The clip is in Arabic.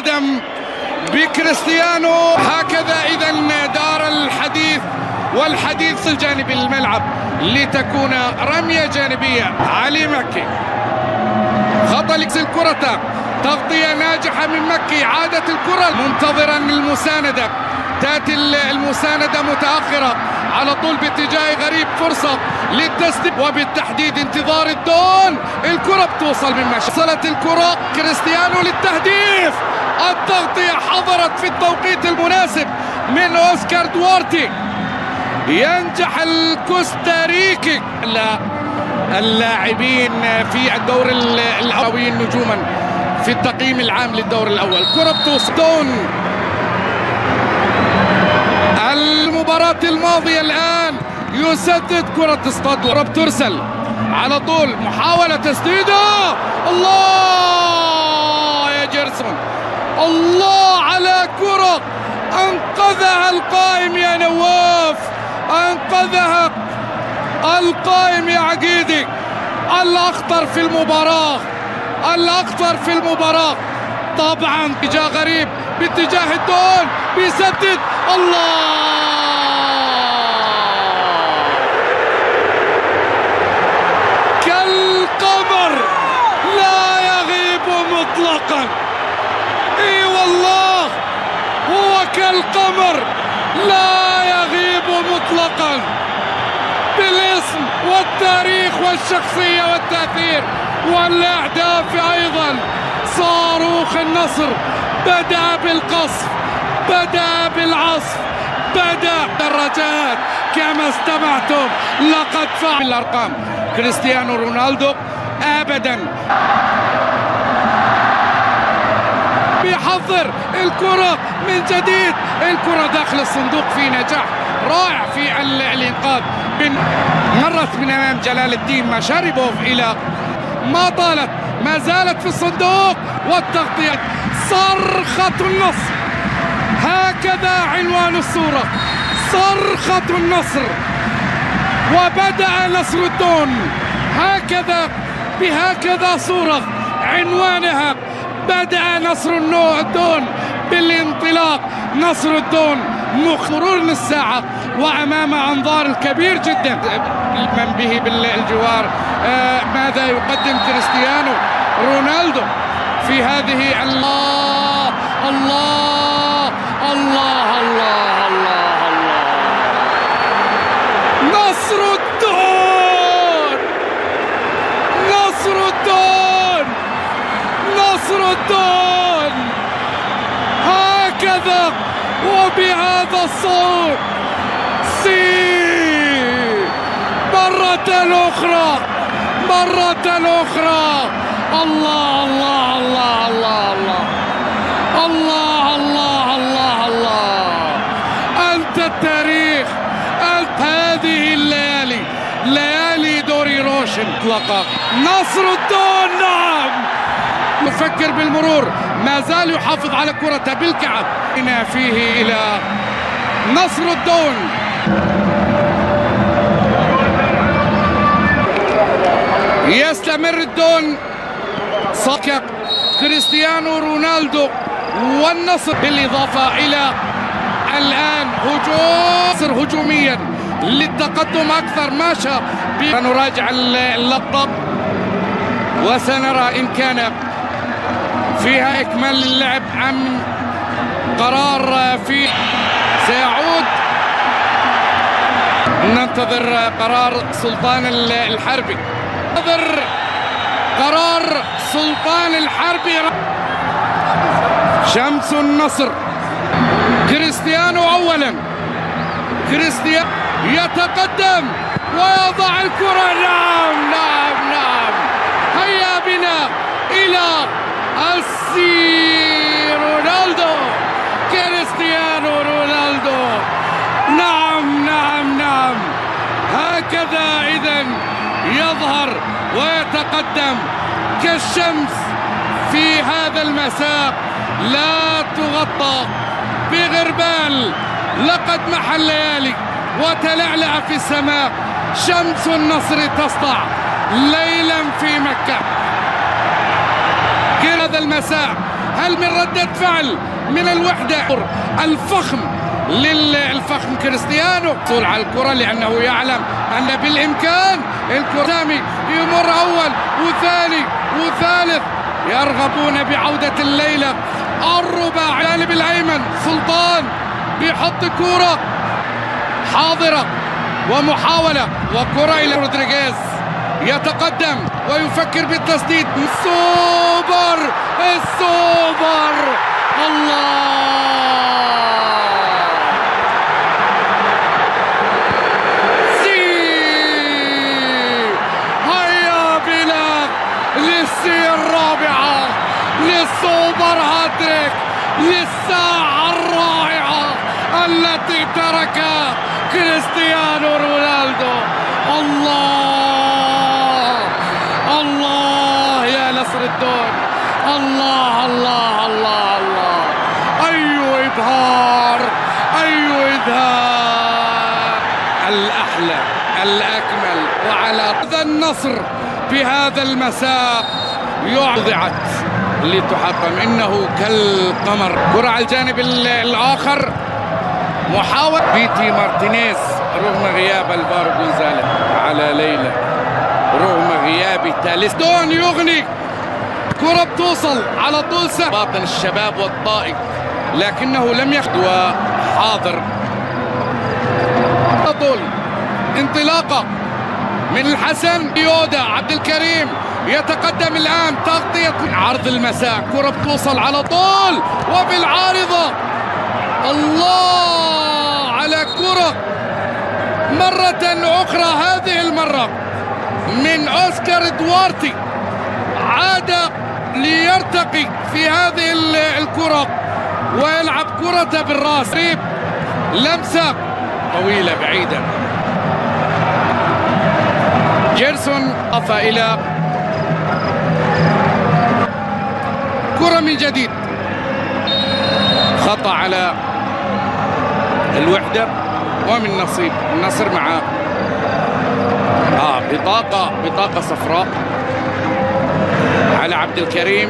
القدم بكريستيانو. هكذا إذا دار الحديث والحديث الجانب الملعب لتكون رمية جانبية. علي مكي خطأ الكرة، تغطية ناجحة من مكي، عادة الكرة منتظرا المساندة، تأتي المساندة متأخرة على طول باتجاه غريب، فرصة للتسديد وبالتحديد انتظار الدون، الكرة بتوصل من مشي، وصلت الكرة كريستيانو للتهديف، التغطية حضرت في التوقيت المناسب من أوسكار دوارتي. ينجح الكوستاريكي. لا اللاعبين في الدور الأول نجوما في التقييم العام للدور الأول. كرة بتوصل دون. المباراة الماضية الآن يسدد كرة تصطاد، كرة بترسل على طول، محاولة تسديده، الله يا جيرسون، الله على كرة أنقذها القائم يا نواف، أنقذها القائم يا عقيدي. الأخطر في المباراة، الأخطر في المباراة طبعا اتجاه غريب باتجاه الدون، بيسدد، الله كالقمر لا يغيب مطلقا. اي والله هو كالقمر لا يغيب مطلقا، بالاسم والتاريخ والشخصية والتأثير والأهداف أيضا. صاروخ النصر بدأ بالقصف، بدأ بالعصف، بدأ الدراجات كما استمعتم. لقد فعل الأرقام كريستيانو رونالدو أبدا. بيحضر الكرة من جديد، الكرة داخل الصندوق في نجاح رائع في الإنقاذ. مرت من أمام جلال الدين مشاربوف إلى ما طالت، ما زالت في الصندوق، والتغطية صرخة النصر. هكذا عنوان الصورة، صرخة النصر. وبدأ نصر الدون، هكذا بهكذا صورة عنوانها. بدأ نصر الدون بالانطلاق، نصر الدون مرور الساعة وأمام أنظار الكبير جدا من به بالجوار. ماذا يقدم كريستيانو رونالدو في هذه؟ الله الله الله الله الله الله، نصر الدون، نصر الدون، نصر الدون، هكذا وبهذا الصوت. مرة أخرى، مرة أخرى، الله الله الله الله الله الله الله الله، أنت التاريخ، أنت هذه الليالي، ليالي دوري روشن اطلقا. نصر الدون نعم، يفكر بالمرور، ما زال يحافظ على كرته بالكعب. هنا فيه إلى نصر الدون. يستمر الدون، صك كريستيانو رونالدو والنصر، بالإضافة إلى الآن هجوم هجوميا للتقدم أكثر. ما شاء. نراجع اللقطة وسنرى إن كان فيها إكمال اللعب أم قرار في سيعود. ننتظر قرار سلطان الحربي، ننتظر قرار سلطان الحربي. شمس النصر، كريستيانو أولا، كريستيانو يتقدم ويضع الكرة. نعم نعم نعم، هيا بنا إلى رونالدو، كريستيانو رونالدو. نعم نعم نعم، هكذا إذن يظهر ويتقدم كالشمس في هذا المساء، لا تغطى بغربال. لقد محى الليالي وتلعلع في السماء، شمس النصر تسطع ليلا في مكة. هذا المساء هل من ردة فعل من الوحدة؟ الفخم للفخم كريستيانو يحصل على الكرة لأنه يعلم أن بالإمكان الكرة يمر أول وثاني وثالث. يرغبون بعودة الليلة الرباع. جانب الأيمن سلطان بيحط كرة حاضرة ومحاولة وكرة إلى رودريغيز يتقدم ويفكر بالتسديد. السوبر الله للسي الرابعة للسوبر هاتريك للساعة الرائعة التي تركها كريستيانو رونالدو. الله يا نصر الدون. الله أي إبهار أي إذهاب. الأحلى الأكمل وعلى هذا النصر بهذا المساء وضعت لتحطم. إنه كالقمر. كرة على الجانب الآخر محاولة بيتي مارتينيز رغم غياب الفارو غونزاليز على ليلى رغم غياب تاليس. دون يغني كرة بتوصل على طول باطن الشباب والطائف لكنه لم ياخذ وحاضر. طول انطلاقة من الحسن يودا عبد الكريم يتقدم الآن تغطية عرض المساء. كرة بتوصل على طول وبالعارضة. الله على كرة مرة أخرى هذه المرة من أوسكار دوارتي عاد ليرتقي في هذه الكرة ويلعب كرة بالراس. لمسة طويلة بعيدة. جيرسون أضاف إلى كرة من جديد. خطأ على الوحدة ومن نصيب النصر مع بطاقة صفراء على عبد الكريم.